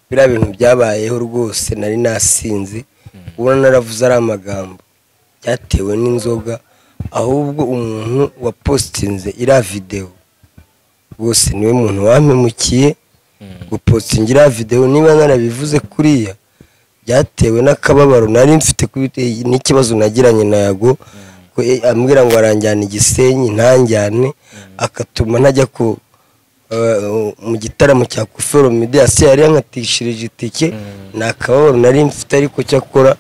biriya bintu byabayeho rwose nari nasinze ubona naravuze ari amagambo byatewe n'inzoga ahubwo umuntu wapostinze iriya video rwose niwe muntu wampemukiye gupostingira iriya video niba narabivuze kuriya byatewe n'akababaro nari mfite n'ikibazo nagiranye na Yago ko ambwira ngo aranjyana Igisenyi ntanjyane akatuma ntajya ku mu gitaramo cya Kufero Media yari yankatishirije itike nakababaro nari mfite ariko cyakora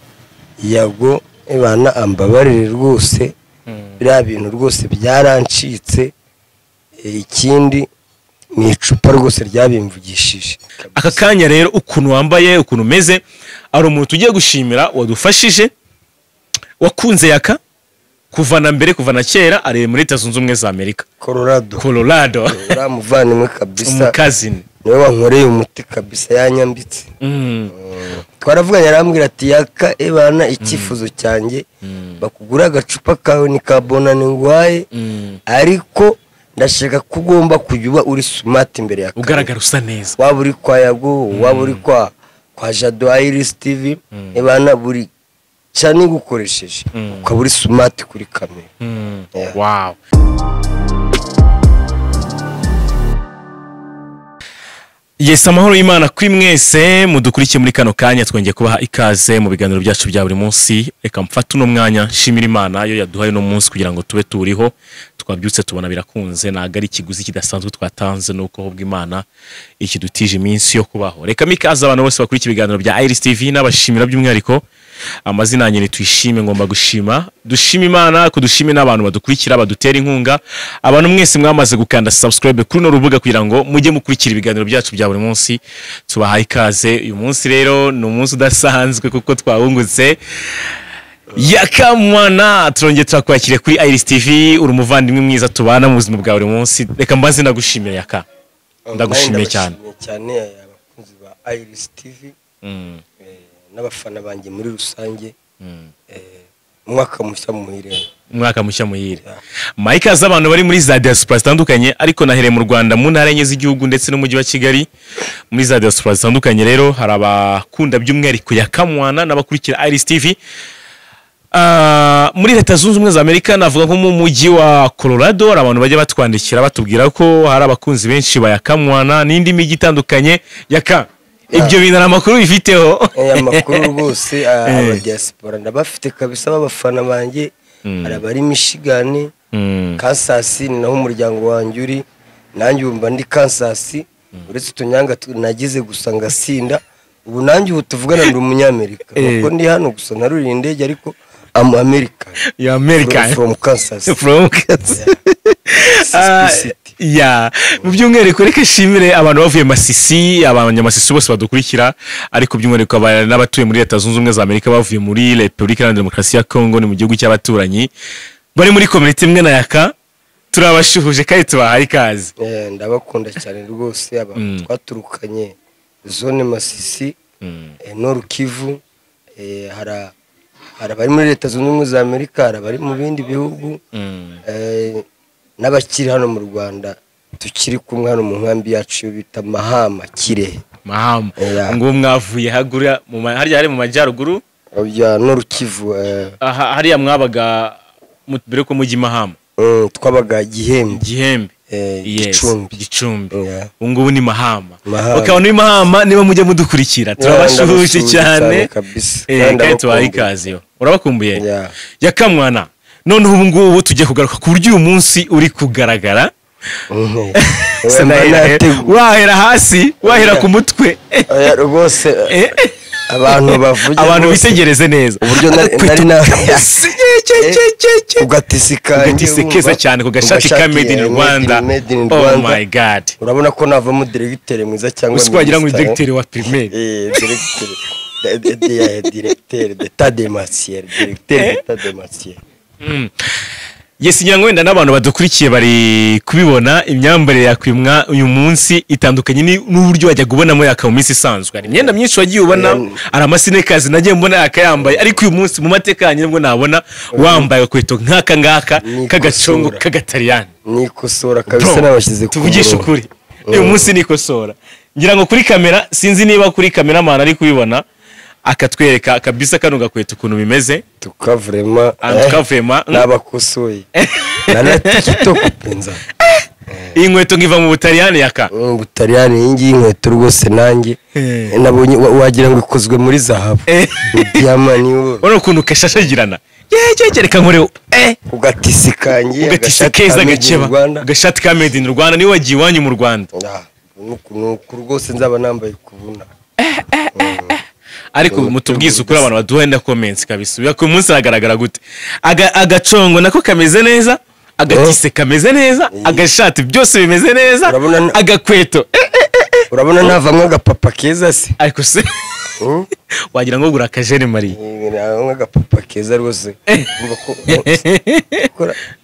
Yago ebana ambabarire rwose biriya bintu rwose byarancitse ikindi ni icupa rwose ryabimvugishije aka kanya rero ukuntu wambaye ukuntu umeze ari umuntu ugiye gushimira wadufashije wakunze Yaka kuvana mbere kuvana kera ari muri Leta Zunze Ubumwe za Amerika Colorado uramuvandimwe kabisa umukazini niwe wankoreye umuti kabisa yanyambitse twaravuganye arambwira ati Yaka ebana icyifuzo cyanjye bakugura agacupa kawe ni kabonane ngwaye ariko ndashaka kugomba kujya uri smart imbere ya ugaragara usa neza waba uri kwa Yago waba uri kwa Jado Iris TV ebana buri cyane gukoresheje ukaba uri smart kuri kamera wow Yes, amahoro y'Imana kuri mwese mudukurikiye muri kano kanya twongeye kubaha ikaze mu biganiro byacu bya buri munsi. Reka mfate uno mwanya nshimira Imana yo yaduhaye no munsi kugira ngo tube turiho twabyutse tubona birakunze nagari ikiguzi kidasanzwe twatanze nuko hobwa Imana ikidutije iminsi yo kubaho. Reka mikaza abantu bose bakurikiye ibiganiro bya Iris TV n'abashimira by'umwihariko amazina yanjye ni Twishime ngomba gushima dushima Imana kudushime n'abantu badukurikira badutera inkunga abantu mwese mwamaze gukanda subscribe kuri no rubuga kugira ngo mujye mukurikira ibiganiro byacu bya buri munsi tubahaye ikaze. Uyu munsi rero ni umunsi udasanzwe kuko twahungutse Yaka mwana turongeye turakwakire kuri Iris TV uri umuvandimwe mwiza tubana mu buzima bwa buri munsi. Reka mbaze ndagushimira Yaka ndagushimiye cyane abakunzi ba Iris TV n'abafana banjye muri rusange umwaka mushya muhire Mike z'abantu bari muri za diaspora zitandukanye ariko nahereye mu Rwanda mu ntara enye z'igihugu ndetse no mu mujyi wa Kigali muri za diaspora zitandukanye rero hari abakunda by'umwihariko Yaka mwana n'abakurikira Iris TV muri Leta Zunze Ubumwe za Amerika navuga nko mu mujyi wa Colorado abantu bajya batwandikira batubwira ko hari abakunzi benshi ba Yaka mwana n'indi mijyi itandukanye Yaka ibyo bintu amakuru bifiteho amakuru rwose aba diaspora ndabafite kabisa babafana banjye arabari Michigan Kansas ni naho umuryango wanjye uri nanjye umva ndi Kansas uretse tunyanga nagize gusa ngasinda ubu nanjye ubu tuvugana ndi umunyamerika kuko ndi hano gusa naruri indege ariko am American from Kansas ya mu by'umwihariko reka shimire abantu bavuye Masisi abanyamasisi bose badukurikira ariko by'umwihariko n'abatuye muri Leta Zunze Ubumwe za Amerika bavuye muri Repubulika Iharanira Demokarasi ya Congo ni mu gihugu cy'abaturanyi bari muri community imwe na Yaka turabashuhuje kandi tubahaye ikaze ndabakunda cyane rwose aba twaturukanye zone Masisi Nord Kivu hari bari muri Leta Zunze Ubumwe za Amerika hari bari mu bindi bihugu n'abakiri hano mu Rwanda tukiri kumwe hano mu nkambi yacu bita Mahama Kirehe ngo mwavuye hagura hari mu majyaruguru ya Nord Kivu hariya mwabaga mbere ko mujyi Mahama twabaga Gihembe Gicumbi ngubu ni Mahama bakaba ni Mahama niba mujye mudukurikira turabashuhuje cyane kandi tubahaye ikaze urabakumbuye Yaka mwana none ubu ngubu tujye kugaruka ku buryo uyu munsi uri kugaragara wahera hasi wahera ku mutwe rwose abantu bisegereze neza uburyo nari ugatisikeza cyane ku gashati ka made in Rwanda oh my god urabona ko navamo directeur mwiza cyangwa uswagira ngo directeur wa primaire directeur d'état de matière Yes nyango wenda n'abantu badukurikiye bari kubibona imyambarire yakwimwa uyu munsi itandukanye n'uburyo wajya kubonamo Yaka mu minsi isanzwe ari imyenda myinshi wagiye ubona ari amasinekazi nagiye mbona Yaka yambaye ariko uyu munsi mu mateka yanyu nibwo nabona wambaye kweto nkaka ngaka kagacongo kagatariyani nikosora kabisa nabashyize tuvugisha ukuri uyu munsi nikosora ngira ngo kuri kamera sinzi niba kuri kamera amana ari kubibona akatwereka kabisa kano gakweto ukuntu bimeze tukavurema n'abakosoye na TikTok penza iyi nkweto ngiva mu Butaliyani Yaka mu Butaliyani iyi ngiyi nkweto rwose nanjye nabonye wagira ngo ikozwe muri zahabu diamani wono ukuntu kashashagirana yeje reka nkore ugatisi kanjye agashati keza gakeba agashati ka made in Rwanda ni wagiye wanyu mu Rwanda nuko rwose nzaba nambaye kubuna ariko mutubwize ukuri abantu baduhenda comments kabisa uya ku munsi aragaragara gute agacongo nako kameze neza agatise kameze neza agashati byose bimeze neza agakweto urabona navamwe agapapa keza se ariko se wagira ngo gura kajene mari agapapa keza rwose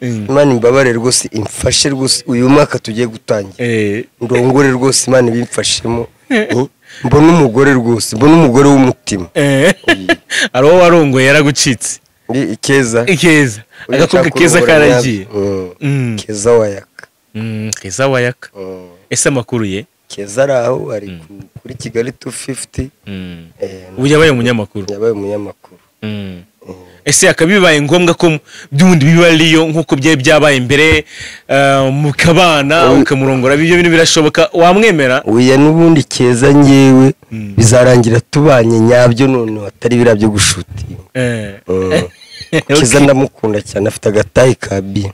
Imana imbabare rwose imfashe rwose uyu mwaka tugiye gutangira ndongore rwose Imana ibimfashemo mbona umugore rwose mbona umugore w'umutima aro warongoye yaragucitse ikeza agakobwa keza karagiye keza wa Yaka keza wa Yaka ese makuru ye keza araho ari kuri Kigali 250 ubu yabaye umunyamakuru ese akabibaye ngombwa ko byundi bibariyo nkuko byabaye imbere mukabana ukamurongora ibyo bintu birashoboka wamwemera uya nubundi keza ngewe bizarangira tubanye nyabyo none atari birabyo gushutinga keza ndamukunda cyane afite agatayi ka bi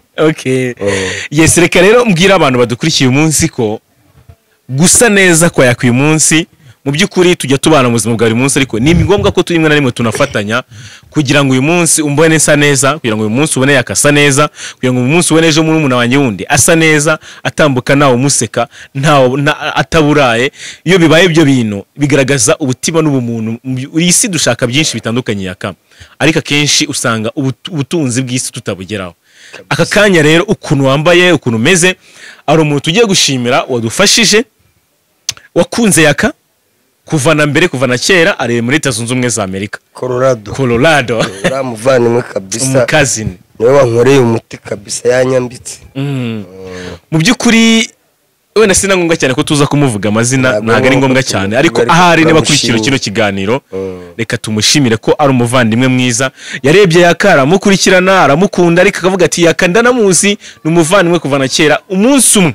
yes reka rero mbwira abantu badukurikiye umunsi ko gusa neza kwa Yaka uyu munsi mu by'ukuri tujya tubana mu buzima bwa buri munsi ariko ni ngombwa ko turimwe na rimwe tunafatanya kugira ngo uyu munsi umbone nsa neza kugira ngo uyu munsi ubone yakasa neza kugira ngo uyu munsi ubone ejo muri umuntu wanjye wundi asa neza atambuka nawe umuseka ntawo ataburaye iyo bibaye ibyo bintu bigaragaza ubutima n'ubumuntu isi dushaka byinshi bitandukanye Yaka ariko akenshi usanga ubutunzi bw'isi tutabugeraho aka kanya rero ukuntu wambaye ukuntu umeze ari umuntu tugiye gushimira wadufashije wakunze Yaka kuva na mbere kuva na kera ari muri Leta Zunze Ubumwe za Amerika Colorado uramuvana kabisa umukazini niwe wankoreye umuti kabisa yanyambitse mu by'ukuri wenda sina ngombwa cyane ko tuza kumuvuga amazina ntago ari ngombwa cyane ariko ahari niba kurikira kino kiganiro reka tumushimire ko ari umuvandimwe mwiza yarebye Yaka aramukurikirana aramukunda ariko akavuga ati Yaka ndanamuzi ni umuvandimwe kuva na kera umunsi umwe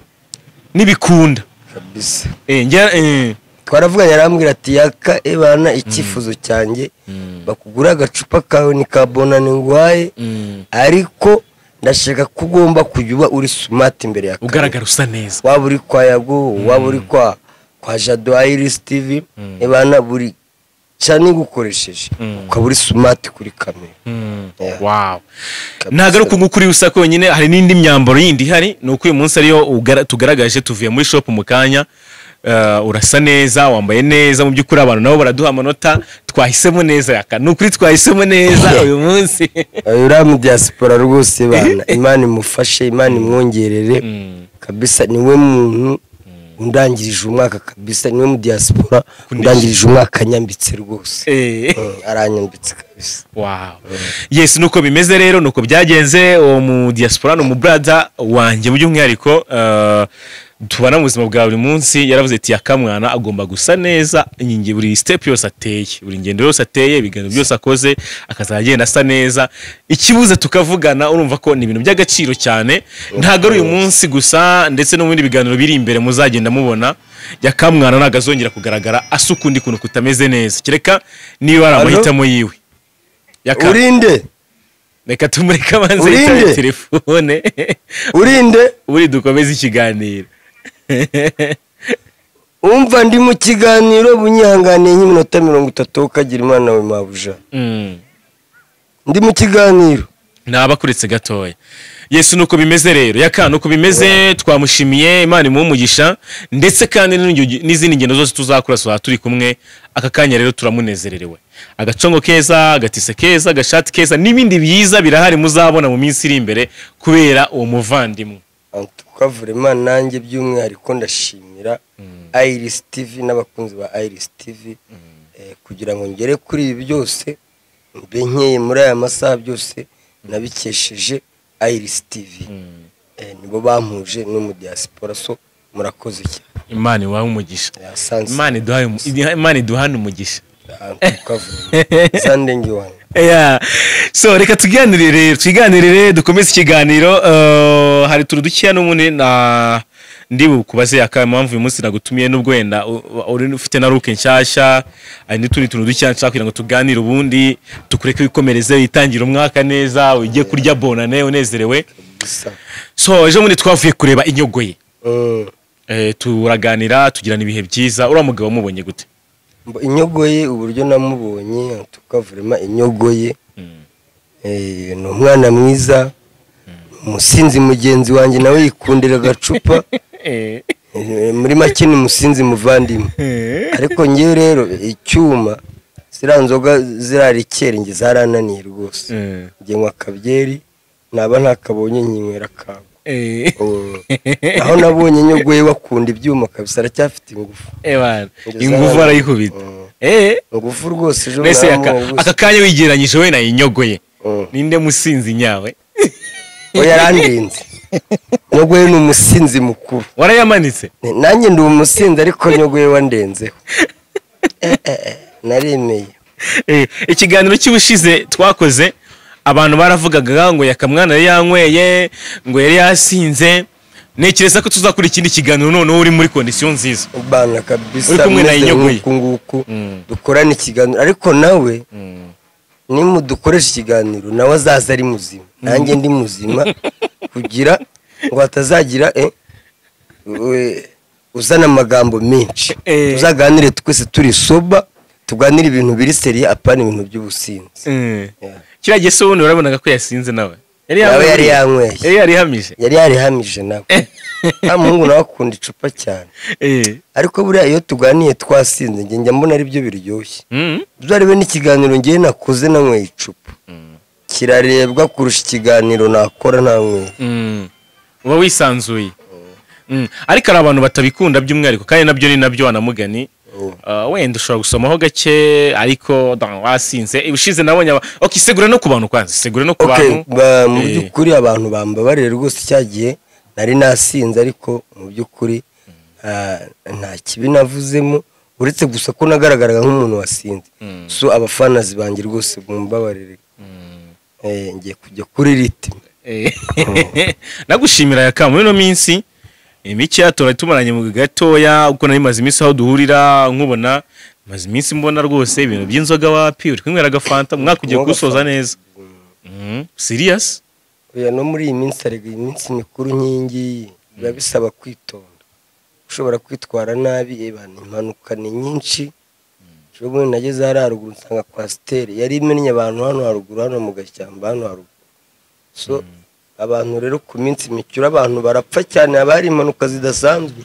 nibikunda kabisa twaravuga yarambwira ati Yaka ebana icyifuzo cyanjye bakugura agacupa kawe ni kabonane ngwaye ariko ndashaka kugomba kujya uri smart imbere ya ugaragara usa neza waba uri kwa Yago waba uri kwa Jado Iris TV ebana buri cyane gukoresheje ukaba uri smart kuri kamera wow nagaruka ngukuri usa konyine hari n'indi myambaro yindi hari nuko uyu munsi ariyo tugaragaje tuvuye muri shop mu kanya urasa neza wambaye neza mu by'ukuri abantu nabo baraduha amanota twahisemo neza Yaka nukuri twahisemo neza uyu munsi ura mu diaspora rwose bana Imana imufashe Imana imwongerere kabisa niwe muntu undangirije umwaka kabisa niwe mu diaspora undangirije umwaka nyambitse rwose aranyambitse kabisa wow yes nuko bimeze rero nuko byagenze uwo mu diaspora no mu brother wanje mu by'umwihariko tubana mu buzima bwa buri munsi yaravuze ati Yaka mwana agomba gusa neza inkingi buri step yose ateye buri ngendo yose ateye ibiganiro byose akoze akazagenda asa neza ikibuze tukavugana urumva ko ni ibintu by'agaciro cyane ntago ari uyu munsi gusa ndetse no mu bindi biganiro biri imbere muzagenda mubona Yaka mwana nagazongera kugaragara asukundi kuntu kutameze neza kireka niba ari amahitamo yiwe Yaka urinde reka tumureka banze yitaye telefone urinde uri dukomeze ikiganiro umva ndi mu kiganiro bunyihanganiye nk'iminota 30 ukagira Imana we mabuja ndi mu kiganiro nabakuretse gatoya Yesu nuko bimeze rero Yaka nuko bimeze twamushimiye Imana imumugisha ndetse kandi n'izindi ngendo zose tuzakura so turi kumwe aka kanya rero turamunezererewe agacongo keza agatise keza agashati keza n'ibindi byiza birahari muzabona mu minsi iri imbere kubera uwo muvandimwe tukavura Imana nanjye by'umwihariko ndashimira Iris TV n'abakunzi ba Iris TV kugira ngo ngere kuri ibi byose mbenkeye muri aya masaha byose nabikesheje Iris TV nibo bampuje no mu diaspora so murakoze cyane. Imana iwahe umugisha. Yasanze. Imana iduhane umugisha. Sanding you one. Yeah. So reka tuganirire dukomeze ikiganiro. Hari turu dukiya n'umuntu na ndibu kubaze Yaka impamvu uyu munsi nagutumiye n'ubwo wenda uri ufite na ruke nshyashya, ari n'utundi tuntu dukiya nshaka kugira ngo tuganire ubundi tukureke wikomereze witangira umwaka neza ugiye kurya bonane unezerewe. So ejo muri twavuye kureba inyogo ye. Turaganira tugirana ibihe byiza. Uriya mugabo wamubonye gute? Inyogo ye uburyo namubonye tukavurema inyogo ye ni umwana mwiza, umusinzi mugenzi wanjye nawe yikundira agacupa. Muri make ni umusinzi muvandimwe. Ariko ngewe rero icyuma ziriya nzoga zirarikera nge zarananiye rwose. Nge nywa akabyeri naba ntakabonye nkinywera kago. Aho nabonye inyogo ye wakunda ibyuma kabisa aracyafite ingufu. Ingufu arayikubita. Ingufu rwose ejo mbese aka kanya wigeranyije we na inyogo ye ninde musinzi nyawe? Yarandinze. Inyogo ye ni umusinzi mukuru. Warayamanitse? Nanjye ndi umusinzi ariko inyogo ye wandenzeho. Naremeye. Ikiganiro cy'ubushize twakoze abantu baravugaga ngo yakamwana yari yanyweye ngo yari yasinze. Nekereza ko tuzakora ikindi kiganiro none uri muri condition nziza. Bana kabisa. Uri kumwe na inyogo ye. Nguku dukorana ikiganiro ariko nawe nimudukoresha ikiganiro nawe azaza ari muzima. Nanjye ndi muzima kugira ngo hatazagira uzana amagambo menshi. Tuzaganire twese turi soba, tuganire ibintu biri seriye apana ibintu by'ubusinzi. Kiragiye se ubundi urabonaga ko yasinze nawe? Yari yanyweye. Yari hamije. Yari yarihamije nawe. Mungu nawe akunda icupa cyane. Ariko buriya iyo tuganiye twasinze nge njya mbona ari byo biryoshye. Byarebe n'ikiganiro ngiye nakoze nanyweye icupa. Kirarebwa kurusha ikiganiro nakora nanyweye. Uba wisanzuye. Ariko ari abantu batabikunda by'umwihariko kandi nabyo ni nabyo wanamugani. Wenda ushobora gusomaho gake ariko wasinze. Ubushize nabonye segura no ku bantu kwanza. Segura no ku bantu. Mu by'ukuri abantu bambabarire rwose cyagiye nari nasinze ariko mu by'ukuri nta kibi navuzemo uretse gusa ko nagaragaraga nk'umuntu wasinze. So abafana zibangira rwose mumbabarire. Ngiye kujya kuri ritme. Nagushimira Yaka muri no minsi imiki yatora tumaranye mu gatoya uko nari maze iminsi aho duhurira nkubona maze iminsi mbona rwose ibintu by'inzoga wapi uri kwinywera agafanta mwaka ugiye gusoza neza. Serious? Oya no muri iyi minsi arega iminsi mikuru nkingi biba bisaba kwitonda. Ushobora kwitwara nabi ebana impanuka ni nyinshi. Cyo nageze hari haruguru nsanga kwa stere yari imennye abantu hano haruguru hano mu gashyamba hano haruguru. So abantu rero ku minsi mikuru abantu barapfa cyane abari impanuka zidasanzwe.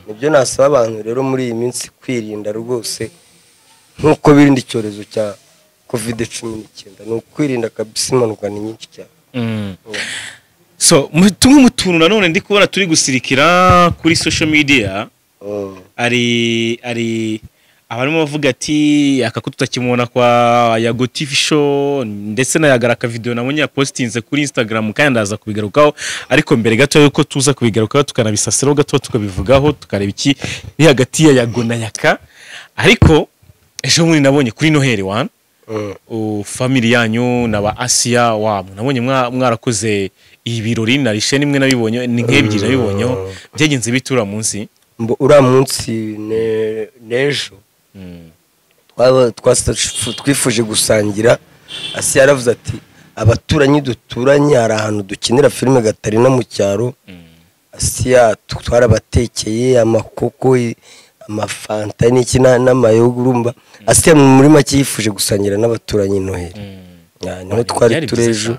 Nibyo nasaba abantu rero muri iyi minsi kwirinda rwose nkuko birindi cyorezo cya COVID-19 ni ukwirinda kabisa impanuka ni nyinshi cyane. So tumwe mu tuntu nanone ndi kubona turi gusirikira kuri social media ari abarimo bavuga ati Yaka ko tutakimubona kwa Yago TV show ndetse na Yagara ka video nabonye yapostinze kuri Instagram kandi ndaza kubigarukaho ariko mbere gato yuko tuza kubigarukaho tukanabisasiraho gato tukabivugaho tukareba iki ni hagati ya Yago na Yaka. Ariko ejo muri nabonye kuri Noheli one family yanyu naba Asia wamwe nabonye mwarakoze ibirori narishe nimwe nabibonye ni nk'ebyiri nabibonyeho byagenze bitura munsi ura munsi nejo twifuje gusangira. Asia yaravuze ati abaturanyi duturanye hari ahantu dukinira filime Gatarina mu cyaro. Asia twarabatekeye amakoko amafanta n'iki n'amayoga urumva. Asia muri make yifuje gusangira n'abaturanyi Noheli. Niho twari turejo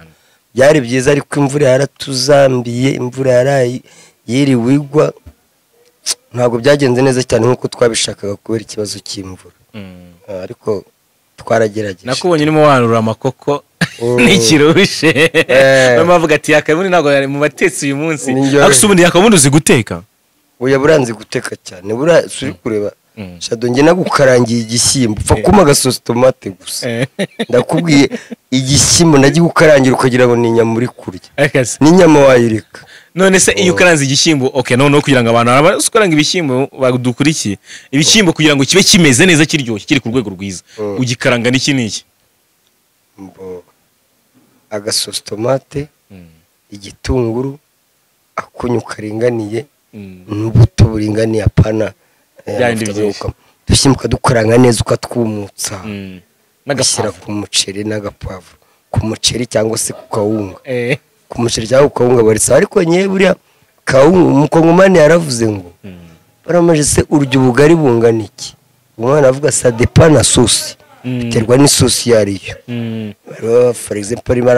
byari byiza ariko imvura yaratuzambiye imvura yarayi yiriwe igwa ntabwo byagenze neza cyane nkuko twabishakaga kubera ikibazo cy'imvura. Ariko twaragerageje. Nakubonye urimo wanura amakoko n'ikirushe. Bavuga ati Yaka muri ntabwo yari mu batetsi uyu munsi. Akuse ubundi Yaka ubundi uzi guteka? Oya buranzi guteka cyane. Bura suri kureba. Shado nge nagukarangiye igishyimbo. Pfa kuma gasosi tomate gusa. Ndakubwiye igishyimbo nagiye gukarangira ukagira ngo ni inyama uri kurya. Ni inyama wayireka. none se iyo ukaranze igishyimbo okay noneho kugira ngo abantu basukaranga ibishyimbo badukurikiye ibishyimbo kugira ngo kibe kimeze neza kiryoshye kiri ku rwego rwiza ugikaranga n'iki n'iki agasosi tomate igitunguru akunyu karinganiye n'ubuto buringaniye apana dushyimbo ukadukaranga neza ukatwumutsa n'agashyira ku muceri n'agapavuro ku muceri cyangwa se ku kawunga ku muceri cyangwa ku kawunga barisa ariko nyewe buriya kawunga umukongomani yaravuze ngo baramaje se urya ubugari bungana iki umwana avuga ça dépend na sauce biterwa n'isosi yariyo for example arimo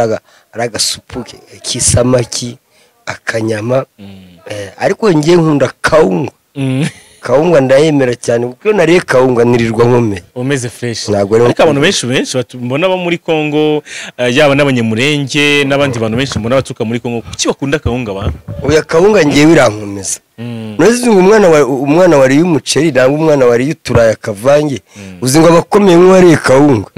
aragasupu k'isamaki akanyama ariko ngiye nkunda kawunga kawunga ndayemera cyane kuko iyo nariye kawunga nirirwa nkomeye umeze fresh ariko abantu benshi mbona abo muri Kongo yaba n'abanyamurenge n'abandi bantu benshi mbona batuka muri Kongo kuki bakunda kawunga ba oya kawunga ngiye birankomeza nozi ngo umwana wariye umuceri nangwa umwana wariye uturaya kavange uzi ngo abakomeye nk'uwariye kawunga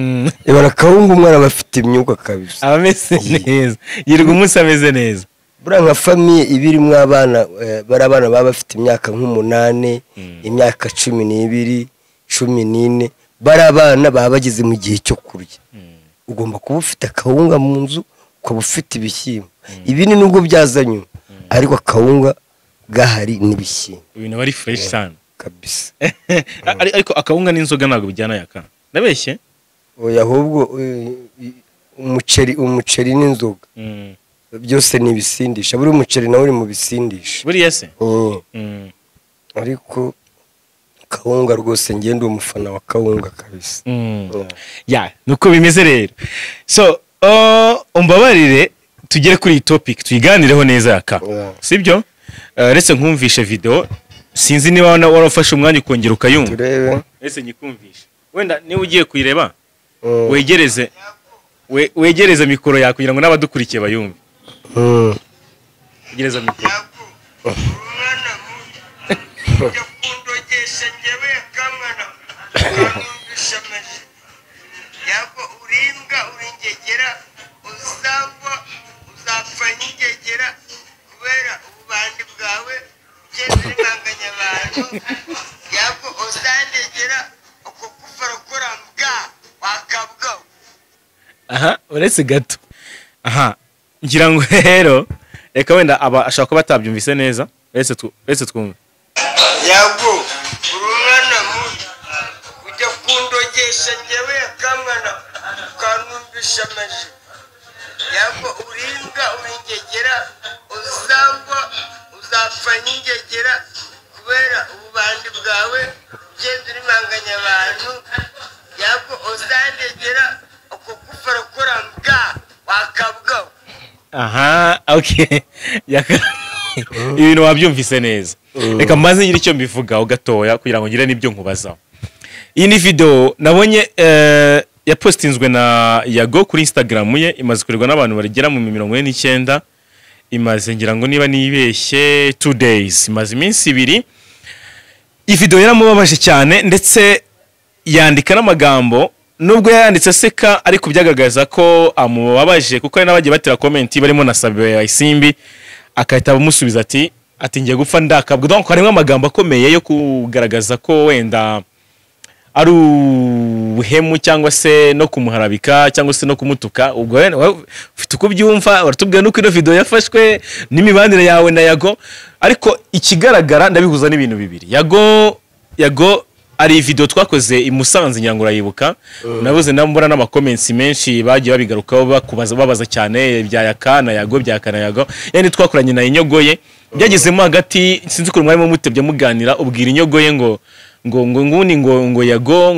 ibara kawunga umwana bafite imyuka kabisa abameze neza yirirwa umunsi ameze neza bura nka famiye ibirimo abana bari abana baba bafite imyaka nk'umunane imyaka 12 14 bari abana baba bageze mu gihe cyo kurya ugomba kuba ufite akawunga mu nzu ukaba ufite ibishyimbo ibi ni nubwo byazanywe ariko akawunga gahari n'ibishyimbo ibintu bari fresh cyane kabisa ariko akawunga n'inzoga ntabwo bijyana Yaka nabeshye oya ahubwo umuceri n'inzoga byose ni ibisindisha buri umuceri nawe uri mu bisindisha buriya se ariko kawunga rwose ngende umufana wa kawunga kabisa ya nuko bimeze rero so umbabarire tugere kuri iyi topic tuyiganireho neza Yaka sibyo retse nkumvishe video sinzi niba warafashe umwanya ukongera ukayumva turebe retse nyikumvishe wenda niba ugiye kuyireba wegereze mikoro yawe kugira ngo n'abadukurikiye bayumve gereza mikoro umwana ujya kundogesha njyewe yakamwana ukanumvisha amaji Yago urimbwa uringegera uzangwa uzapfa n'ingegera kubera ububandi bwawe ugenda urimanganya abantu Yago uzandegera uko kufa rukora mbwa wakabwaho uretse gato ngira ngo rero reka wenda ashaka kuba atabyumvise neza retse twumve Yago urumwana muto ujya kundogesha njyewe yakamwana ukanumvisha amaji Yago urimbwa uringegera uzangwa uzapfa n'ingegera kubera ububandi bwawe ugenda urimanganya abantu Yago uzandegera uko kufa rukora mbwa wakabwaho okay Yaka ibintu wabyumvise neza reka maze ngira icyo mbivugaho gatoya kugira ngo ngire n'ibyo nkubazaho iyi ni video nabonye yapostinzwe na Yago kuri Instagram ye imaze kurirwa n'abantu barigera mu 49 imaze ngira ngo niba nibeshye 2 days imaze iminsi 2 iyi video yaramubabaje cyane ndetse yandika n'amagambo nubwo yanditse seka ariko byagaragaza ko amubabaje kuko ari nabagiye batira comment barimo na Sabe Isimbi akahita amusubiza ati ngiye gupfa ndakabwa donc harimo amagambo akomeye yo kugaragaza ko wenda ari ubuhemu cyangwa se no kumuharabika cyangwa se no kumutuka ubwo ufite uko byumva uratubwira nuko ino video yafashwe n'imibanire yawe na Yago ariko ikigaragara ndabihuza n'ibintu bibiri Yago ari video twakoze imusanze nyangura yibuka nabuze ndambura n'ama comments menshi bagiye babigarukaho babaza cyane ibya Yaka na Yago yani twakoranye na inyogoye byagezemo hagati sinzi ko mwari mutebye muganira ubwira inyogoye ngo Yago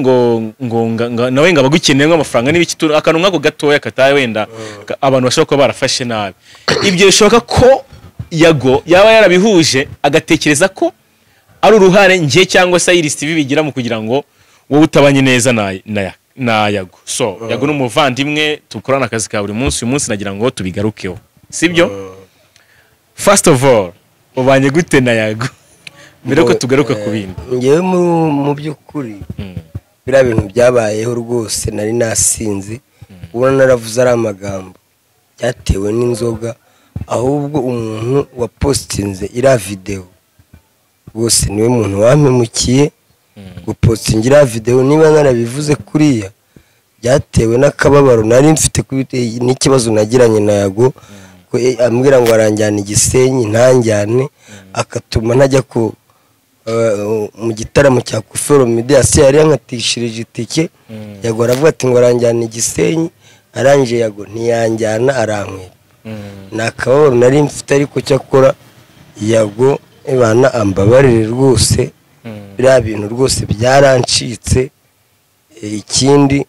nawe ngo abagukeneye amafaranga n'ibiki akantu nkako gatoya kataye wenda abantu bashaka ko barafashe nabi ibyo bishoboka ko Yago yaba yarabihuje agatekereza ko ari uruhare ngiye cyangwa se Iris TV bigira mu kugira ngo wowe utabanye neza na Yago so Yago n'umuvandimwe tukorana akazi ka buri munsi uyu munsi nagira ngo tubigarukeho sibyo first of all ubanye gute na Yago mbere ko tugaruka ku bindi ngewe mu by'ukuri bira bintu byabayeho rwose nari nasinzi ubona naravuze ari amagambo byatewe n'inzoga ahubwo umuntu wapostinze iriya videwo rwose niwe muntu wampemukiye gupostinga iriya videwo. Niba narabivuze kuriya byatewe n'akababaro nari mfite n'ikibazo nagiranye na Yago, ko ambwira ngo aranjyana Gisenyi ntanjyane, akatuma ntajya mu gitaramo cya Kufero Media yari yankatishirije itike. Yago aravuga ati ngo aranjyana Gisenyi, arangije Yago ntiyanjyana arankwe. Nakababaro nari mfite, ariko cyakora Yago bana ambabarire rwose, biriya bintu rwose byarancitse. Ikindi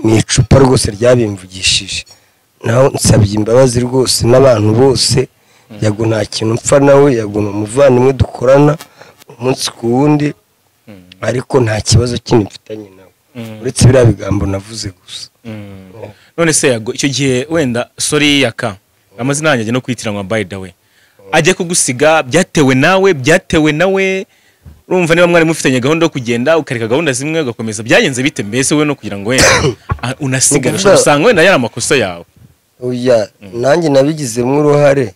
ni icupa rwose ryabimvugishije, naho nsabye imbabazi rwose n'abantu bose. Yago nta kintu mpfa nawe, Yago ni umuvandimwe dukorana umunsi ku wundi, ariko nta kibazo kindi mfitanye nawe uretse biriya bigambo navuze gusa. None se Yago icyo gihe wenda sorry Yaka amazina yanjye no kwitiranwa by the way ajye kugusiga byatewe nawe urumva niba mwari mufitanye gahunda yo kugenda ukareka gahunda zimwe ugakomeza, byagenze bite mbese we no kugira ngo wenda unasigare usanga wenda yari amakosa yawe? Oya, nanjye nabigizemo uruhare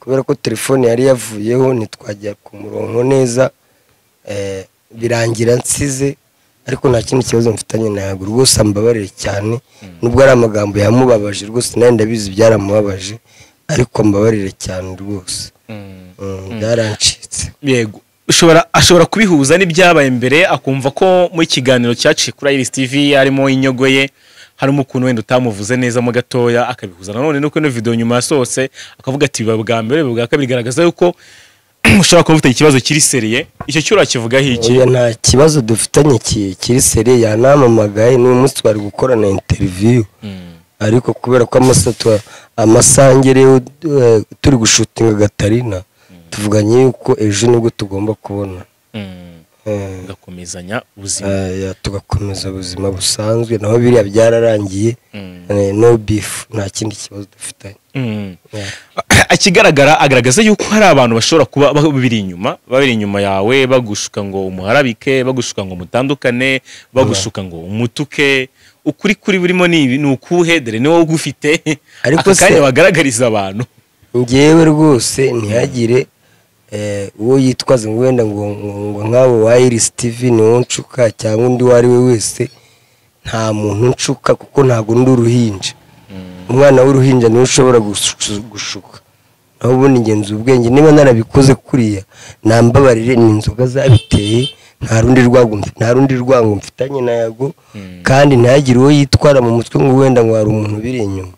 kubera ko telefone yari yavuyeho ntitwajya ku murongo neza, birangira nsize, ariko nta kindi kibazo mfitanye na Yago rwose. Ambabarire cyane, nubwo ari amagambo yamubabaje rwose, nawe ndabizi byaramubabaje, ariko ambabarire cyane rwose. Byarancitse. Yego ashobora kubihuza n'ibyabaye mbere, akumva ko muri kiganiro cyaciye kuri Iris TV harimo inyogo ye, harimo ukuntu wenda utamuvuze neza mo gatoya, akabihuza nanone nuko ino video nyuma yasohotse akavuga ati biba bwa mbere bwa kabiri, bigaragaza yuko ushobora kuba ufite ikibazo kiri seriye. Icyo cyo urakivugaho iki? Nta kibazo dufitanye kiri seriye, yanamamagaye n'uyu munsi twari gukorana interview, ariko kubera ko amasangereyo turi gushutinga Gatarina, tuvuganye yuko ejo nibwo tugomba kubona tugakomezanya ubuzima, tugakomeza ubuzima busanzwe, naho biriya byararangiye, no beef, nta kindi kibazo dufitanye. Akigaragara agaragaza yuko hari abantu bashobora kuba babiri inyuma yawe, bagushuka ngo umuharabike, bagushuka ngo mutandukane, bagushuka ngo umutuke. Ukuri kuri burimo ni ukuhe? Dore ni wowe ugufite, ariko kanya bagaragariza abantu. Ngewe rwose ntihagire uwo yitwaza ngo wenda ngo nk'abo wa Iris TV ni wo nshuka cyangwa undi wari we wese. Nta muntu nshuka kuko ntago ndi uruhinja. Umwana w'uruhinja niwe ushobora gushuka, naho ubundi ngenzi ubwenge. Niba narabikoze kuriya nambabarire, ni inzoga zabiteye, nta rundi rwango mfitanye na Yago, kandi ntihagire uwo yitwara mu mutwe ngo wenda ngo hari umuntu biri inyuma.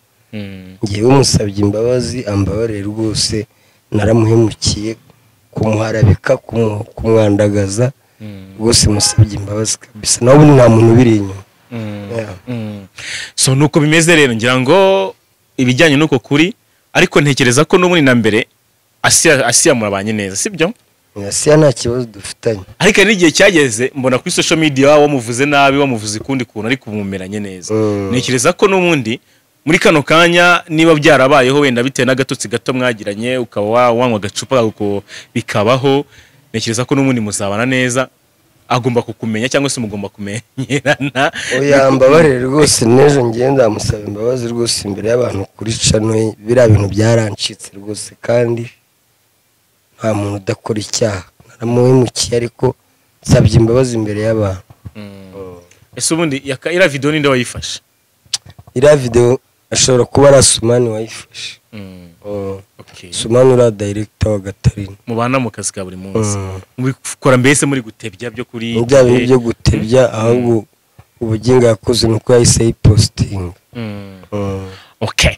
Ngewe musabye imbabazi, ambabarire rwose, naramuhemukiye, kumuharabika, kumwandagaza rwose, musabye imbabazi kabisa, naho ubundi nta muntu biri inyuma. So nuko bimeze rero, ngira ngo ibijyanye nuko kuri, ariko ntekereza ko n'ubundi na mbere Asiya murabanye neza, sibyo? Asiya nta kibazo dufitanye, ariko n'igihe cyageze mbona kuri social media wamuvuze nabi, wamuvuze kundi kuntu, ariko umumeranye neza. Ntekereza ko n'ubundi muri kano kanya niba byarabayeho wenda bitewe n'agatotsi gato mwagiranye, ukaba wanywa agacupa uko bikabaho, ntekereza ko n'ubundi muzabana neza, agomba kukumenya cyangwa se mugomba kumenyerana. Oya, mbabarire rwose, n'ejo ngenda amusaba imbabazi rwose imbere y'abantu kuri channel. Biriya bintu byarancitse rwose, kandi nta muntu udakora icyaha, naramuhemukiye, ariko nsabye imbabazi imbere y'abantu. Ese ubundi iriya video ninde wayifashe? Iriya video ashobora kuba ari Sumani wayifashe. Sumani ura director wa Gatarina, mubana mu kazi ka buri munsi, mubikora mbese muri gutebya byo kuri bya bintu byo gutebya, ahubwo ubugingo yakoze nuko yahise yiposting. Okay,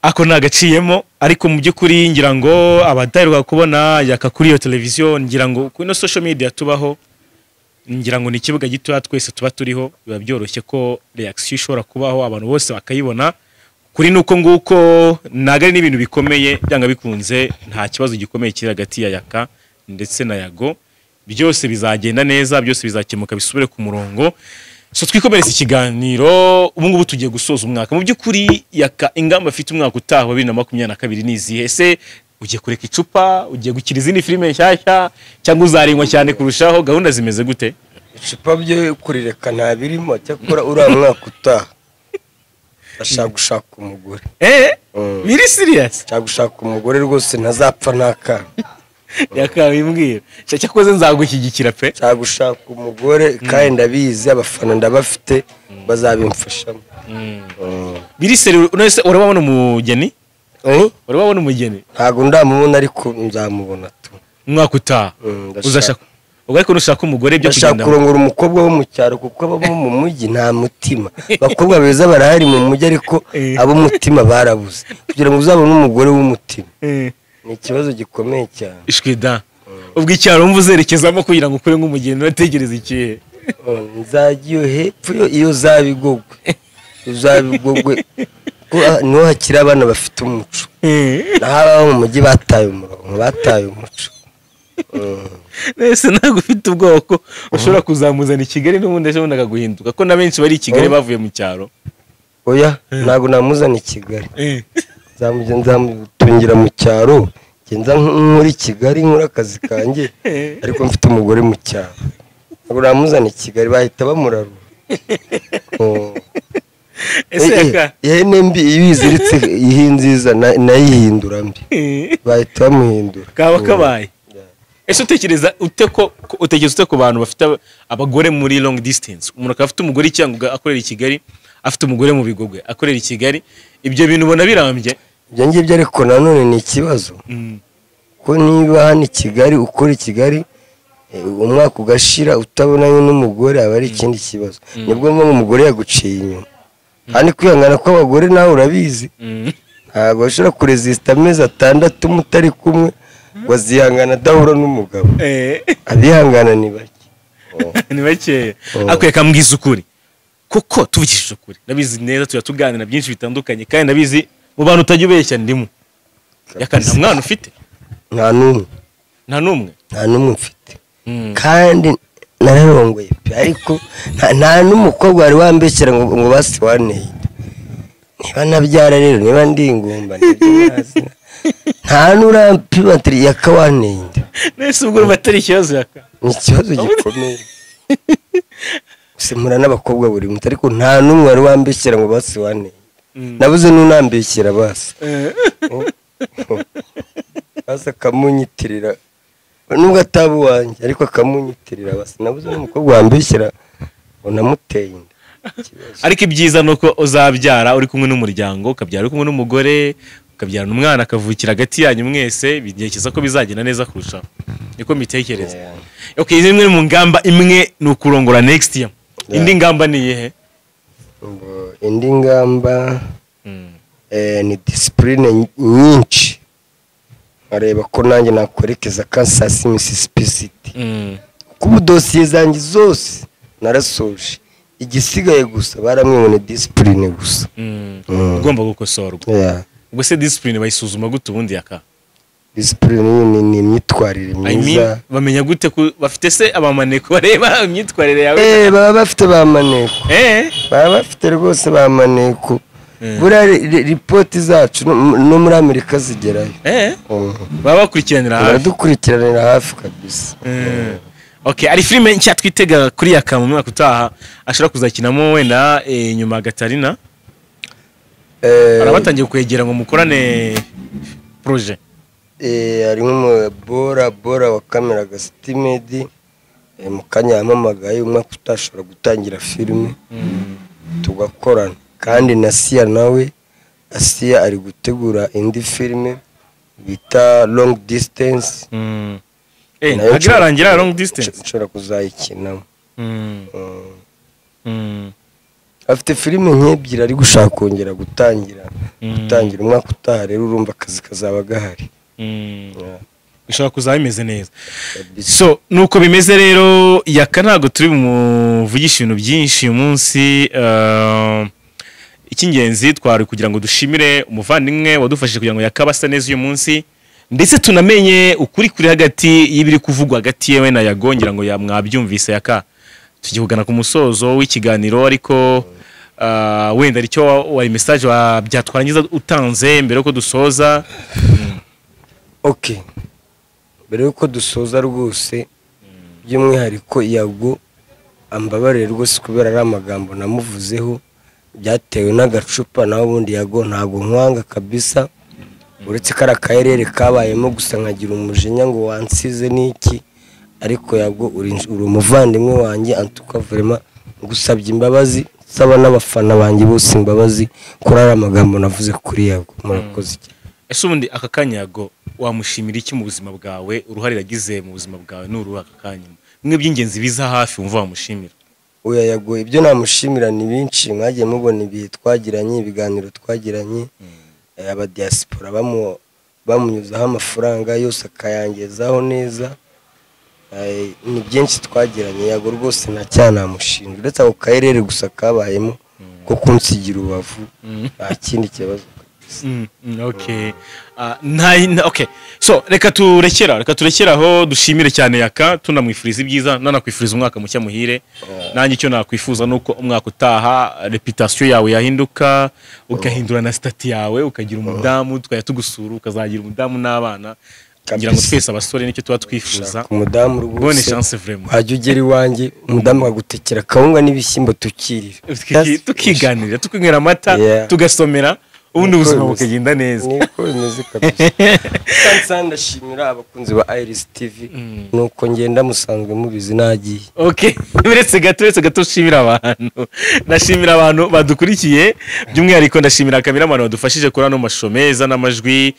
ako nagaciyemo, ariko mu by'ukuri ngira ngo abadaheruka kubona Yaka kuri iyo televiziyo, ngira ngo kuri no social media tubaho, ngira ngo ni ikibuga gito twese tuba turiho, biba byoroshye ko reaction ishobora kubaho, abantu bose bakayibona. Kuri nuko nguko nagari n'ibintu bikomeye, byanga bikunze nta kibazo gikomeye kiri hagati ya Yaka ndetse na Yago, byose bizagenda neza, byose bizakemuka, bisubire ku murongo. So twikomereza ikiganiro, ubu ngubu tugiye gusoza umwaka. Mu by'ukuri Yaka, ingamba afite umwaka utaha wa 2022 nizihe? Ese ugiye kureka icupa, ugiye gukira izindi filime nshyashya, cyangwa uzarinywa cyane kurushaho? Gahunda zimeze gute? Icupa byo kurireka nta birimo, cyakora uriya mwaka utaha ashaka gushaka umugore biri serious ashaka gushaka umugore rwose ntazapfa n'akana yakabimbwira cyakoze nzagushyigikira pe ashaka gushaka umugore kandi ndabizi abafana ndabafite bazabimfashamo biri serious none urababona umugeni urababona umugeni ntago ndamubona ariko nzamubona tu umwaka utaha uzashaka ubwo ariko nushaka umugore byo kugenda ndashaka kurongora umukobwa wo mu cyaro kuko abamo mu mujyi nta mutima bakobwa beza barahari mu mujyi ariko abo mutima barabuze kugira ngo uzabone umugore w'umutima ni ikibazo gikomeye cyane ishwida ubwo icyaro wumva uzerekezamo kugira ngo ukure nk'umugeni urategereza ikihe nzagiye hepfo iyo uzabigogwe niho hakiri abana bafite umuco naho ababa mu mujyi bataye umurongo bataye umuco nese ntabwo ufite ubwoko ushobora kuzamuzana i Kigali n'ubundi ejo bundi akaguhinduka ko na benshi bari i Kigali bavuye mu cyaro oya ntabwo namuzana i Kigali nzamutungira mu cyaro ngenza nk'uri Kigali nkora akazi kanjye ariko mfite umugore mu cyaro ntabwo namuzana i Kigali bahita bamurarura ihene mbi iyo iziritse iyi nziza nayihindura mbi bahita bamuhindura kaba kabaye ese utekereza ute ku bantu bafite abagore muri long distance umuntu akaba afite umugore cyangwa akorera i Kigali afite umugore mu Bigogwe akorera i Kigali ibyo bintu ubona birambye ibyo ngibyo ariko nanone ni ikibazo ko niba hano i Kigali ukora i Kigali umwaka ugashira utabonanye n'umugore aba ari ikindi kibazo nibwo umugore yaguciye inyuma kandi kwihangana kw'abagore nawe urabizi ntabwo bashobora kuresista amezi 6 mutari kumwe wazihangana adahura n'umugabo abihangana ni bake ni bake akwiye kambwiza ukuri kuko tuvugishije ukuri nabizi neza tuganira byinshi bitandukanye kandi nabizi mu bantu utajya ubeshya ndimo Yaka nta mwana ufite nta numwe mfite kandi nararongoye pe ariko nta n'umukobwa wari wambeshyira ngo basi waneye niba nabyara rero niba ndi ingumba nta n'urampibatiri Yaka waneye nese ubwo batari ikibazo Yaka ni ikibazo gikomeye simura n'abakobwa buri muto ariko nta n'umwe wari wambeshyira ngo basi waneye nabuze n'unambeshyira basi basi akamunyitirira nubwo ataba uwanjye ariko akamunyitirira basi nabuze n'umukobwa wambeshyira unamuteye inda ariko ibyiza nuko uzabyara uri kumwe n'umuryango ukabyara uri kumwe n'umugore ukabyarana umwana akavukira hagati yanyu mwese bigekeza ko bizagenda neza kurushaho niko mbitekereza okay imwe mu ngamba imwe ni ukurongora next year indi ngamba ni iyihe indi ngamba ni discipline nyinshi areba ko nanjye nakwerekeza Kansas Mississippi kubu dosiye zanjye zose narasoje igisigaye gusa baramwibone discipline gusa ugomba gukosorwa ubwo se discipline bayisuzuma gute ubundi Yaka discipline ni imyitwarire myiza bamenya gute bafite se abamaneko bareba imyitwarire yawe baba bafite bamaneko baba bafite rwose bamaneko bura report zacu no muri Amerika zigerayo baba bakurikiranira hafi kabisa okay ari filime nshya twitega kuri Yaka mu mwaka utaha ashobora kuzakinamo wenda nyuma Gatarina arabatangiye kwegera ngo mukorane projet ari mu bora wa kamera gastimedi mukanya yamamagaye umwaka utashobora gutangira filime tugakorana kandi na Sia nawe Sia ari gutegura indi filime bita long distance agirangira long distance nshobora kuzayikinamo afite filime nk'ebyiri ari gushaka kongera gutangira umwaka utaha rero urumva akazi kazaba gahari bishobora kuzaba bimeze neza so nuko bimeze rero Yaka ntabwo turi bumuvugisha ibintu byinshi uyu munsi icy'ingenzi twari kugira ngo dushimire umuvandimwe wadufashije kugira ngo Yaka basa neza uyu munsi ndetse tunamenye ukuri kuri hagati y'ibiri kuvugwa hagati yewe na Yago ngira ngo mwabyumvise Yaka tugihugana ku musozo w'ikiganiro ariko wenda aricyo wari message byatwarangiza utanze mbere yuko dusoza okay mbere yuko dusoza rwose by'umwihariko Yago ambabarire rwose kubera ari amagambo namuvuzeho byatewe n'agacupa naho ubundi Yago ntabwo nkwanga kabisa uretse kara kaherere kabayemo gusa nkagira umujinya ngo wansize n'iki ariko Yago uri umuvandimwe wanjye antuka vraiment ngusabye imbabazi saba n'abafana banjye bose imbabazi kuri ara magambo navuze kuri Yago murakoze. ese ubundi aka kanya Yago wamushimira iki mu buzima bwawe uruhare yagize mu buzima bwawe n'uruha aka kanya mwe by'ingenzi biza hafi wumva wamushimira? Oya Yago ibyo namushimira ni binshi mwagiye mubona ibihe twagiranye ibiganiro twagiranye aba diaspora bamunyuzaho amafaranga yose akayangezaho neza ni byinshi twagiranye Yago rwose nacyanamushinja uretse ako kaherere gusa kabayemo ko kunsigira ubavu nta kindi kibazo. Okay. Okay. So reka turekeraho dushimire cyane Yaka tunamwifuriza ibyiza nanakwifuriza umwaka mushya muhire. Nanjye icyo nakwifuza nuko umwaka utaha reputation yawe yahinduka ukahindura na stati yawe ukagira umudamu tukaya tugusura ukazagira umudamu n'abana kugira ngo twese abasore nicyo tuba twifuza. Umudamu rwose bonne chance vraiment. Hajye ugera iwanjye umudamu akagutekera kawunga n'ibishyimbo tukirira. Tukiganira tukinywera amata tugasomera ubundi ubuzima bukagenda neza. Niko bimeze kabisa. Kandi ndashimira abakunzi ba Iris TV nuko ngenda musanzwe mubizi nagiye. Okay. Uretse gato ushimira abantu. Ndashimira abantu badukurikiye by'umwihariko ndashimira kameramani wadufashije kuri ano mashusho meza n'amajwi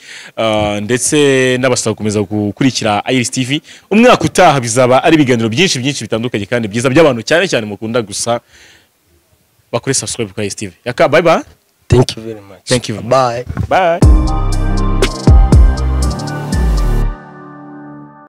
ndetse n'abasaba gukomeza gukurikira Iris TV. Umwaka utaha bizaba ari ibiganiro byinshi bitandukanye kandi byiza by'abantu cyane mukunda gusa bakore subscribe kuri Iris TV. Yaka bye bye. Thank you very much. Thank you. Bye. Bye.